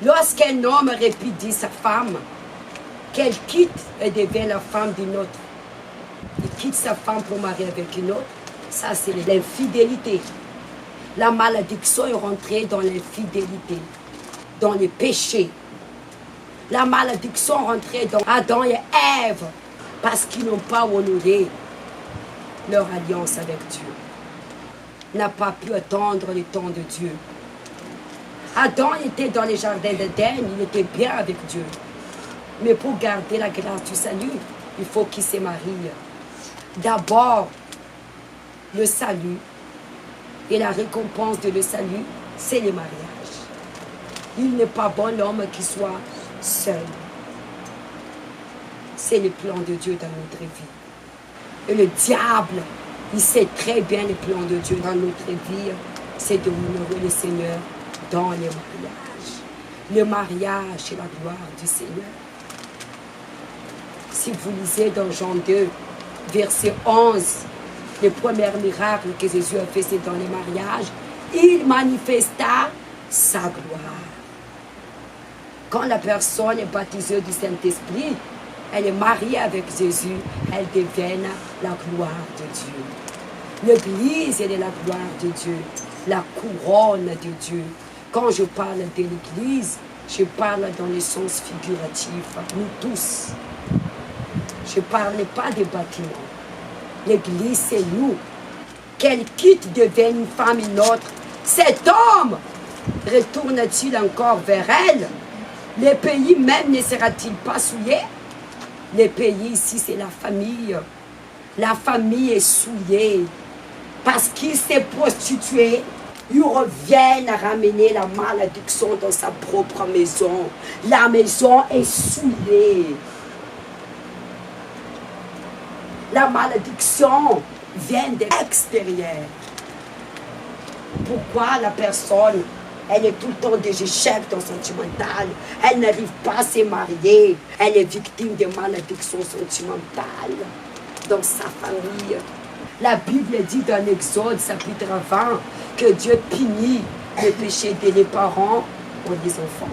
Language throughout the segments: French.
Lorsqu'un homme répudie sa femme, qu'elle quitte et devient la femme d'une autre, il quitte sa femme pour marier avec une autre, ça c'est l'infidélité. La malédiction est rentrée dans l'infidélité, dans le péché. La malédiction est rentrée dans Adam et Ève parce qu'ils n'ont pas honoré leur alliance avec Dieu. N'a pas pu attendre le temps de Dieu. Adam était dans les jardins d'Éden, il était bien avec Dieu. Mais pour garder la grâce du salut, il faut qu'il se marie. D'abord, le salut et la récompense de le salut, c'est le mariage. Il n'est pas bon l'homme qui soit seul. C'est le plan de Dieu dans notre vie. Et le diable, il sait très bien le plan de Dieu dans notre vie, c'est de honorer le Seigneur dans le mariage. Le mariage, c'est la gloire du Seigneur. Si vous lisez dans Jean 2, verset 11, le premier miracle que Jésus a fait, c'est dans le mariage. Il manifesta sa gloire. Quand la personne est baptisée du Saint-Esprit, elle est mariée avec Jésus, elle devient la gloire de Dieu. L'Église, elle est la gloire de Dieu, la couronne de Dieu. Quand je parle de l'Église, je parle dans le sens figuratif, nous tous. Je ne parle pas des bâtiments. L'Église, c'est nous. Qu'elle quitte devient une femme, une autre. Cet homme retourne-t-il encore vers elle? Le pays même ne sera-t-il pas souillé? Le pays ici, c'est la famille. La famille est souillée. Parce qu'il s'est prostitué, ils reviennent à ramener la malédiction dans sa propre maison. La maison est souillée. La malédiction vient de l'extérieur. Pourquoi la personne, elle est tout le temps des échecs dans sentimental, elle n'arrive pas à se marier, elle est victime de malédictions sentimentales dans sa famille. La Bible dit dans Exode chapitre 20 que Dieu punit le péché des parents pour les enfants.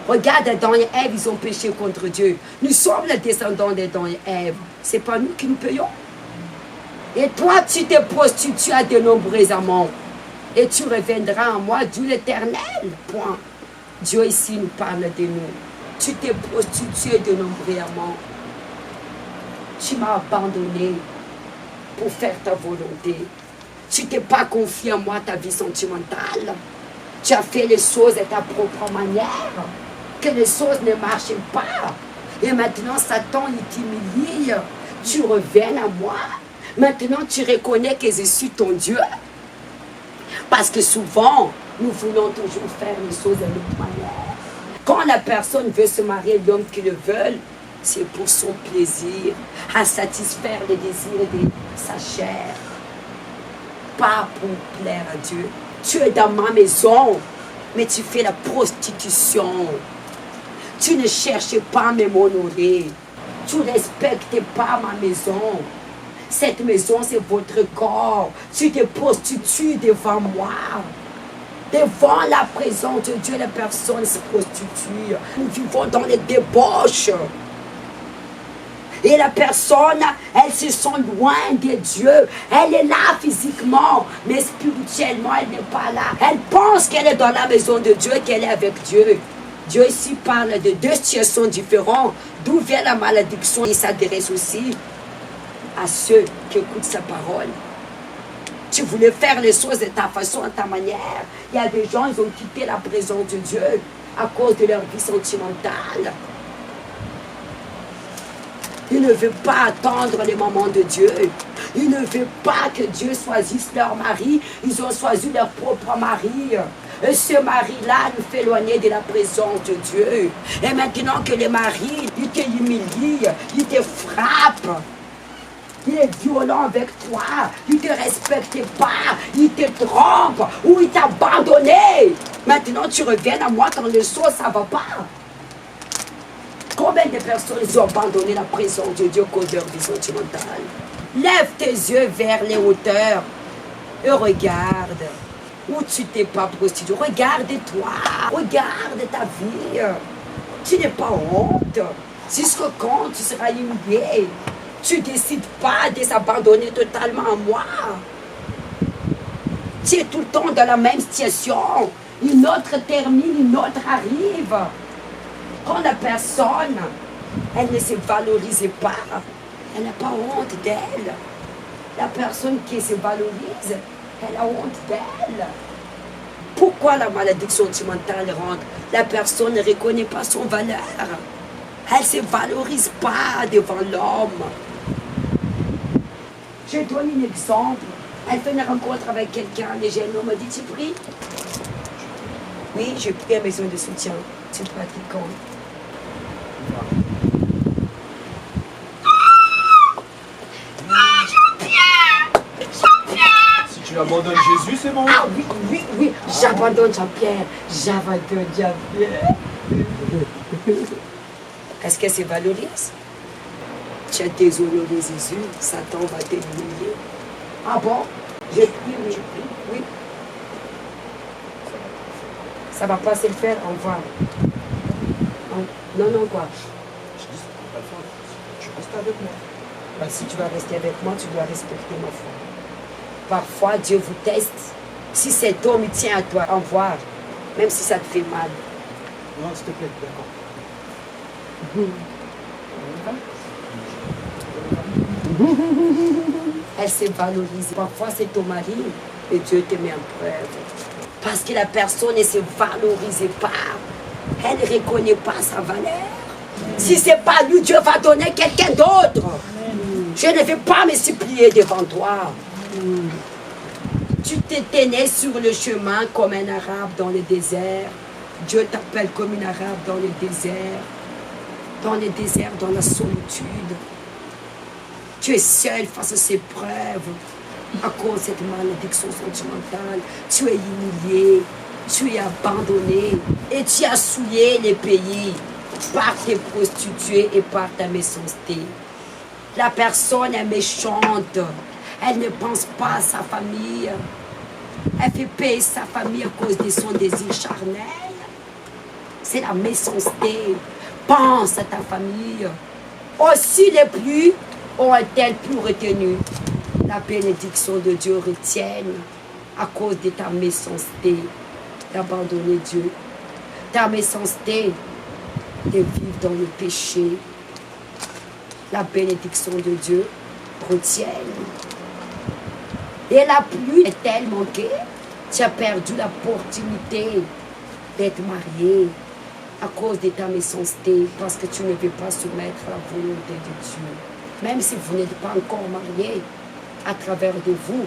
Regarde, Adam et Ève, ils ont péché contre Dieu. Nous sommes les descendants d'Adam et Ève. Ce n'est pas nous qui nous payons. Et toi, tu te prostitues à de nombreux amants. Et tu reviendras en moi, Dieu l'Éternel. Point. Dieu ici nous parle de nous. Tu t'es prostitué de nombreux amants. Tu m'as abandonné pour faire ta volonté. Tu t'es pas confié en moi, ta vie sentimentale. Tu as fait les choses de ta propre manière. Que les choses ne marchent pas. Et maintenant, Satan, il t'humilie. Tu reviens à moi. Maintenant, tu reconnais que je suis ton Dieu. Parce que souvent, nous voulons toujours faire les choses de notre manière. Quand la personne veut se marier, l'homme qui le veut, c'est pour son plaisir, à satisfaire les désirs de sa chair. Pas pour plaire à Dieu. Tu es dans ma maison, mais tu fais la prostitution. Tu ne cherches pas à m'honorer. Tu ne respectes pas ma maison. Cette maison, c'est votre corps. Tu te prostitues devant moi. Devant la présence de Dieu, les personnes se prostituent. Nous vivons dans les débauches. Et la personne, elle se sent loin de Dieu. Elle est là physiquement, mais spirituellement, elle n'est pas là. Elle pense qu'elle est dans la maison de Dieu, qu'elle est avec Dieu. Dieu ici parle de deux situations différentes. D'où vient la malédiction? Il s'adresse aussi à ceux qui écoutent sa parole. Tu voulais faire les choses de ta façon, à ta manière. Il y a des gens, ils ont quitté la présence de Dieu à cause de leur vie sentimentale. Ils ne veulent pas attendre le moment de Dieu. Ils ne veulent pas que Dieu choisisse leur mari. Ils ont choisi leur propre mari. Et ce mari-là nous fait éloigner de la présence de Dieu. Et maintenant que le mari, il te humilie, il te frappe. Il est violent avec toi. Il ne te respecte pas. Il te trompe. Ou il t'a abandonné. Maintenant tu reviens à moi quand les choses, ça ne va pas. Combien de personnes ont abandonné la présence de Dieu à cause de leur vie sentimentale? Lève tes yeux vers les hauteurs et regarde. Ou tu t'es pas prostituée. Regarde-toi. Regarde ta vie. Tu n'es pas honte. Jusqu'au quand tu seras humilié. Tu décides pas de s'abandonner totalement à moi. Tu es tout le temps dans la même situation. Une autre termine, une autre arrive. Quand la personne, elle ne se valorise pas, elle n'a pas honte d'elle. La personne qui se valorise, elle a honte d'elle. Pourquoi la maladie sentimentale rentre? La personne ne reconnaît pas son valeur. Elle ne se valorise pas devant l'homme. Je donne un exemple. Elle fait une rencontre avec quelqu'un, les jeunes hommes me dit, tu pries? Oui, j'ai pris à maison de soutien. Tu pratiques quand? Si tu abandonnes Jésus, c'est bon. Ah oui, j'abandonne Jean-Pierre. J'abandonne Jean-Pierre. Est-ce qu'elle se valorise? Tu as déshonoré Jésus, Satan va t'humilier. Ah bon? J'ai pris, oui. Ça va pas se le faire, au revoir. Non, quoi? Je dis, ça va pas le faire. Tu restes avec moi. Ben, si tu vas rester avec moi, tu dois respecter ma foi. Parfois, Dieu vous teste. Si cet homme il tient à toi, au revoir. Même si ça te fait mal. Non, s'il te plaît, d'accord. Elle s'est valorisée. Parfois, c'est ton mari et Dieu te met en preuve. Parce que la personne ne se valorise pas. Elle ne reconnaît pas sa valeur. Si ce n'est pas lui, Dieu va donner quelqu'un d'autre. Je ne vais pas me supplier devant toi. Tu t'étais né sur le chemin comme un arabe dans le désert. Dieu t'appelle comme une arabe dans le désert. Dans le désert, dans la solitude. Tu es seul face à ces preuves. À cause de cette malédiction sentimentale, tu es humilié, tu es abandonné et tu as souillé les pays par tes prostituées et par ta méchanceté. La personne est méchante, elle ne pense pas à sa famille, elle fait payer sa famille à cause de son désir charnel. C'est la méchanceté. Pense à ta famille. Aussi les pluies ont-elles pu retenir la bénédiction de Dieu retienne à cause de ta méchanceté d'abandonner Dieu, ta méchanceté de vivre dans le péché. La bénédiction de Dieu retienne. Et la pluie est-elle manquée? Tu as perdu l'opportunité d'être marié à cause de ta méchanceté parce que tu ne veux pas soumettre à la volonté de Dieu. Même si vous n'êtes pas encore marié, à travers de vous,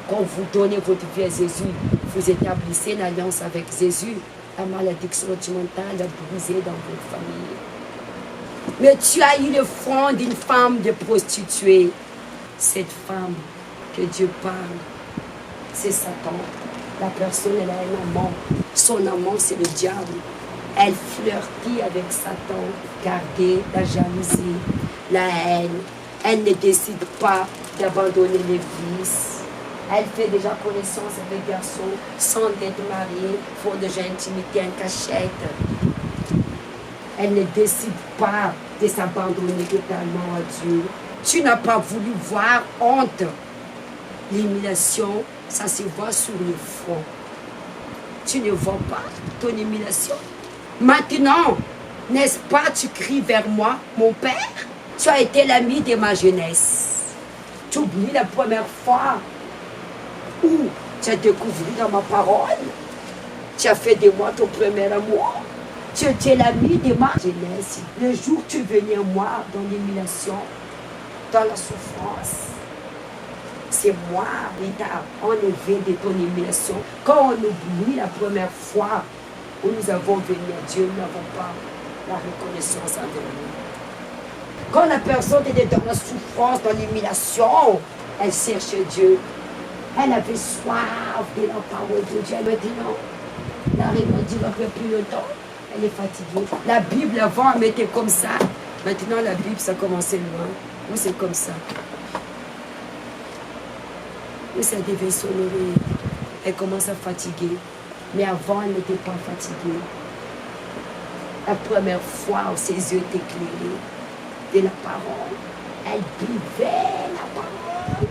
quand vous donnez votre vie à Jésus, vous établissez une alliance avec Jésus, la malédiction sentimentale est brisée dans votre famille. Mais tu as eu le front d'une femme de prostituée. Cette femme que Dieu parle, c'est Satan. La personne, elle a un amant. Son amant, c'est le diable. Elle flirtit avec Satan, gardez la jalousie, la haine. Elle ne décide pas d'abandonner les vices. Elle fait déjà connaissance avec les garçons sans être mariée, faute de intimité en cachette. Elle ne décide pas de s'abandonner totalement à Dieu. Tu n'as pas voulu voir honte. L'humiliation, ça se voit sur le front. Tu ne vois pas ton humiliation. Maintenant, n'est-ce pas, tu cries vers moi, mon Père? Tu as été l'ami de ma jeunesse. Tu oublies la première fois où tu as découvert dans ma parole. Tu as fait de moi ton premier amour. Tu étais l'ami de ma jeunesse. Le jour où tu venais à moi dans l'humiliation, dans la souffrance, c'est moi qui t'a enlevé de ton humiliation. Quand on oublie la première fois où nous avons venu à Dieu, nous n'avons pas la reconnaissance envers nous. Quand la personne était dans la souffrance, dans l'humiliation, elle cherchait Dieu. Elle avait soif de la parole de Dieu. Maintenant, la réunion ne dure plus longtemps. Elle est fatiguée. La Bible avant, elle était comme ça. Maintenant, la Bible, ça commençait loin. Nous, c'est comme ça. Nous, ça devait s'honorer. Elle commence à fatiguer. Mais avant, elle n'était pas fatiguée. La première fois où ses yeux étaient éclairés de la parole, elle buvait la parole.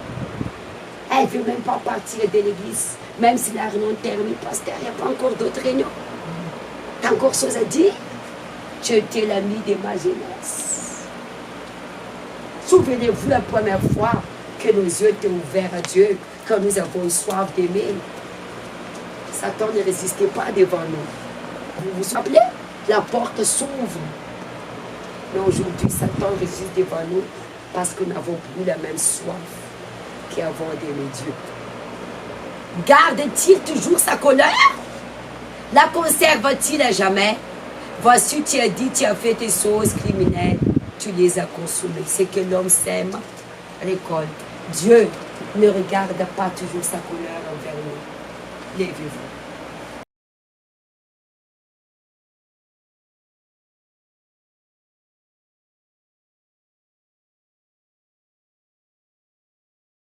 Elle ne veut même pas partir de l'église. Même si la réunion termine, pasteur, il n'y a pas encore d'autres réunions. Tu as encore chose à dire? Tu étais l'ami de ma jeunesse. Souvenez-vous la première fois que nos yeux étaient ouverts à Dieu, quand nous avons une soif d'aimer. Satan ne résistait pas devant nous. Vous vous rappelez? La porte s'ouvre. Mais aujourd'hui, Satan résiste devant nous parce que nous n'avons plus la même soif qu'avant d'aimer Dieu. Garde-t-il toujours sa colère? La conserve-t-il à jamais? Voici, tu as dit, tu as fait tes choses criminelles, tu les as consommées. C'est que l'homme sème, récolte. Dieu ne regarde pas toujours sa colère envers nous. Levez-vous.